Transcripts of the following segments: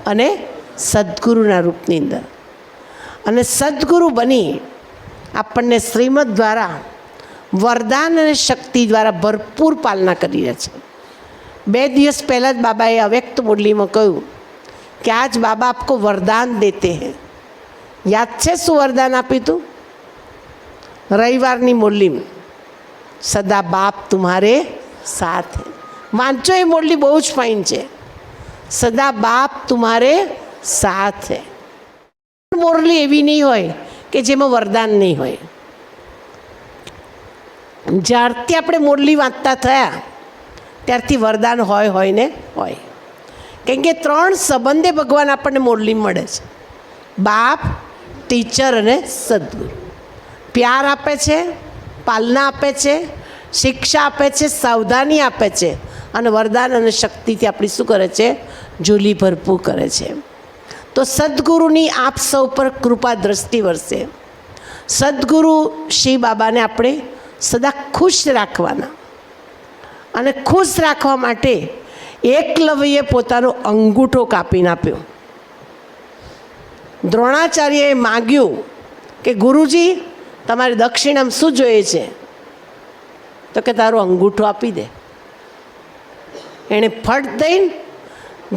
અને સદગુરુના રૂપની અંદર. અને સદગુરુ બની આપણને શ્રીમદ દ્વારા વરદાન અને શક્તિ દ્વારા ભરપૂર પાલના કરી રહ્યા છે. 2 દિવસ પહેલાં જ બાબાએ અવ્યક્ત મુરલીમાં કહ્યું કે આજ બાબા આપકો વરદાન દેતે હૈ. યાદ છે શું વરદાન આપ્યું હતું? રવિવારની મુરલીમાં સદા બાપ તુમ્હારે સાથ હૈ. વાંચો, એ મુરલી બહુ જ ફાઇન છે. સદા બાપ તુમ્હારે સાથ હૈ. મુરલી એવી નહીં હોય કે જેમાં વરદાન નહીં હોય. જ્યારથી આપણે મુરલી વાંચતા થયા ત્યારથી વરદાન હોય ને હોય. કેમ કે 3 સંબંધે ભગવાન આપણને મુરલી મળે છે: બાપ, ટીચર અને સદગુરુ. પ્યાર આપે છે, પાલના આપે છે, શિક્ષા આપે છે, સાવધાની આપે છે, અને વરદાન અને શક્તિથી આપણી શું કરે છે? ઝૂલી ભરપૂર કરે છે. તો સદગુરુની આપ સૌ પર કૃપા દ્રષ્ટિ વરસે. સદગુરુ શ્રી બાબાને આપણે સદા ખુશ રાખવાના. અને ખુશ રાખવા માટે એકલવ્યએ પોતાનો અંગૂઠો કાપીને આપ્યો. દ્રોણાચાર્યએ માગ્યું કે ગુરુજી, તમારે દક્ષિણામાં શું જોઈએ છે? તો કે તારો અંગૂઠો આપી દે. એણે ફટ દઈને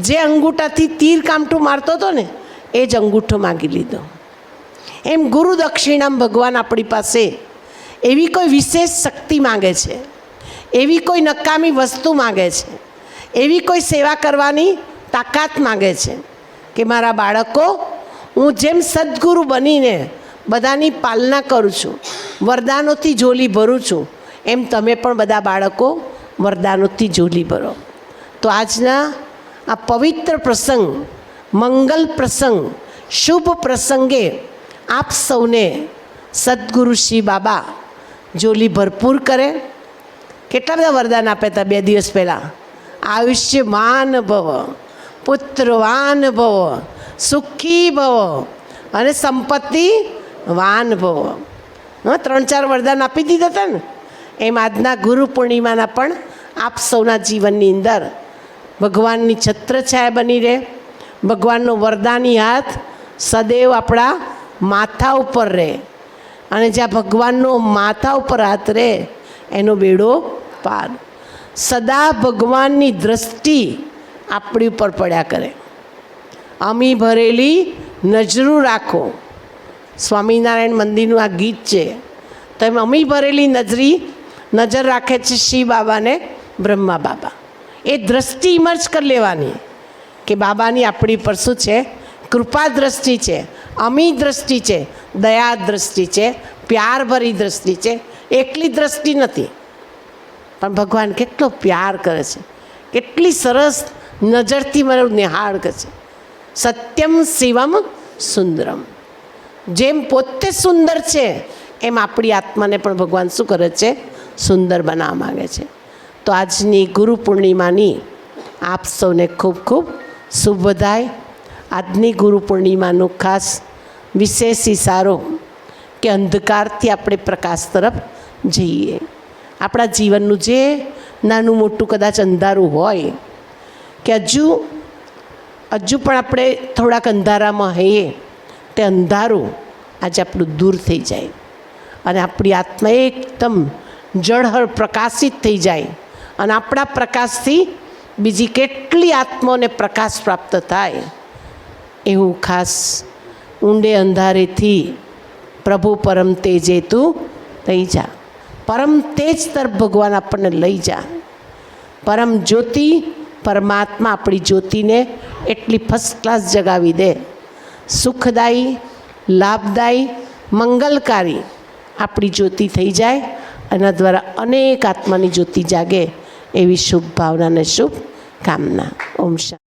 જે અંગૂઠાથી તીર કામઠું મારતો હતો ને એ જ અંગૂઠો માગી લીધો. એમ ગુરુ દક્ષિણામાં ભગવાન આપણી પાસે એવી કોઈ વિશેષ શક્તિ માગે છે, એવી કોઈ નકામી વસ્તુ માગે છે, એવી કોઈ સેવા કરવાની તાકાત માગે છે કે મારા બાળકો, હું જેમ સદગુરુ બનીને બધાની પાલના કરું છું, વરદાનોથી ઝોલી ભરું છું, એમ તમે પણ બધા બાળકો વરદાનોથી ઝોલી ભરો. તો આજના આ પવિત્ર પ્રસંગ, મંગલ પ્રસંગ, શુભ પ્રસંગે આપ સૌને સદગુરુ શ્રી બાબા ઝોલી ભરપૂર કરે. કેટલા બધા વરદાન આપ્યા હતા 2 દિવસ પહેલાં. આયુષ્યમાન ભવ, પુત્રવાન ભવ, સુખી ભવ અને સંપત્તિવાન ભવ. 3-4 વરદાન આપી દીધા હતા ને. એમ આજના ગુરુ પૂર્ણિમાના પણ આપ સૌના જીવનની અંદર ભગવાનની છત્રછાયા બની રહે. ભગવાનનો વરદાની હાથ સદૈવ આપણા માથા ઉપર રહે. અને જ્યાં ભગવાનનો માથા ઉપર હાથ રહે એનો બેડો પાર. સદા ભગવાનની દ્રષ્ટિ આપણી ઉપર પડ્યા કરે. અમી ભરેલી નજરું રાખો. સ્વામિનારાયણ મંદિરનું આ ગીત છે. તો એમ અમી ભરેલી નજર રાખે છે શ્રી બાબાને બ્રહ્મા બાબા. એ દ્રષ્ટિ ઇમર્જ કરી લેવાની કે બાબાની આપણી પર શું છે? કૃપા દ્રષ્ટિ છે, અમી દ્રષ્ટિ છે, દયા દ્રષ્ટિ છે, પ્યાર ભરી દ્રષ્ટિ છે. એકલી દ્રષ્ટિ નથી, પણ ભગવાન કેટલો પ્યાર કરે છે, કેટલી સરસ નજરથી મને નિહાળ કરે છે. સત્યમ શિવમ સુંદરમ. જેમ પોતે સુંદર છે એમ આપણી આત્માને પણ ભગવાન શું કરે છે? સુંદર બનાવવા માગે છે. તો આજની ગુરુ પૂર્ણિમાની આપ સૌને ખૂબ ખૂબ શુભ બધાય. આજની ગુરુ પૂર્ણિમાનો ખાસ વિશેષ ઇશારો કે અંધકારથી આપણે પ્રકાશ તરફ જઈએ. આપણા જીવનનું જે નાનું મોટું કદાચ અંધારું હોય કે હજુ પણ આપણે થોડાક અંધારામાં હોઈએ, તે અંધારું આજે આપણું દૂર થઈ જાય અને આપણી આત્મા એકદમ જળહળ પ્રકાશિત થઈ જાય. અને આપણા પ્રકાશથી બીજી કેટલી આત્માઓને પ્રકાશ પ્રાપ્ત થાય. એવું ખાસ ઊંડે અંધારેથી પ્રભુ પરમ તેજે તું લઈ જા. પરમ તેજ તરફ ભગવાન આપણને લઈ જા. પરમ જ્યોતિ પરમાત્મા આપણી જ્યોતિને એટલી ફર્સ્ટ ક્લાસ જગાવી દે. સુખદાયી, લાભદાયી, મંગલકારી આપણી જ્યોતિ થઈ જાય. એના દ્વારા અનેક આત્માની જ્યોતિ જાગે એવી શુભ ભાવના અને શુભ કામના. ઓમ શાંતિ.